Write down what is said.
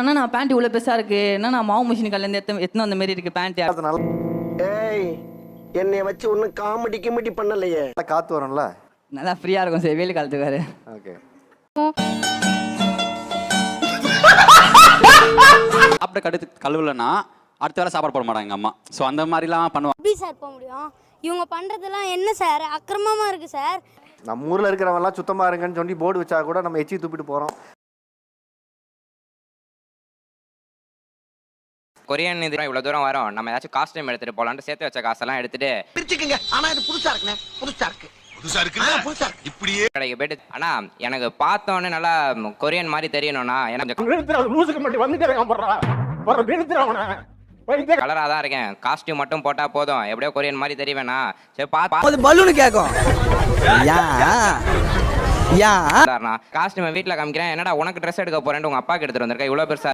அண்ணா நான் பேண்ட் இவ்வளோ பெருசாக இருக்கு என்ன நான் மாவு மிஷின் கல்லேருந்து எத்தனை அந்த மாதிரி இருக்கு பேண்ட். ஏய் என்னை வச்சு ஒன்றும் காமெடி கிமெடி பண்ணலையே. காத்து வரும்ல, நல்லா ஃப்ரீயாக இருக்கும் சார் வெயில் காலத்துக்கு வேறு. ஓகே. சாப்பிட்ட கடுத்து கழுவுலன்னா அடுத்த வேலை சாப்பாடு போட மாட்டாங்க எங்கள் அம்மா. ஸோ அந்த மாதிரிலாம் பண்ணுவாங்க. எப்படி சார் போக முடியும்? இவங்க பண்ணுறதெல்லாம் என்ன சார் அக்கிரமமாக இருக்குது சார். நம்ம ஊரில் இருக்கிறவங்கலாம் சுத்தமாக இருங்கன்னு சொல்லி போர்டு வச்சா கூட நம்ம எச்சி துப்பிட்டு போகிறோம். கொரியன் இது இவ்வளோ தூரம் வரும், நம்ம ஏதாச்சும் காஸ்டியூம் எடுத்துகிட்டு போகலான்ட்டு சேர்த்து வச்ச காசெல்லாம் எடுத்துட்டு பிரிச்சுக்கங்க. ஆனால் இது புதுசாக இருக்குண்ணே, புதுசாக இருக்கு இப்படியே கடைக்கு போயிட்டு ஆனால் எனக்கு பார்த்தோன்னே நல்லா கொரியன் மாதிரி தெரியணும்னா எனக்கு கலராக தான் இருக்கேன், காஸ்டியூம் மட்டும் போட்டால் போதும் எப்படியோ கொரியன் மாதிரி தெரியவேண்ணா. சரி பலூன் கேட்கும் காஸ்டியூமை வீட்டில் காமிக்கிறேன், என்னடா உனக்கு ட்ரெஸ் எடுக்க போறேன்ட்டு உங்கள் அப்பாவுக்கு எடுத்துகிட்டு வந்திருக்கேன் இவ்வளோ பெருசாக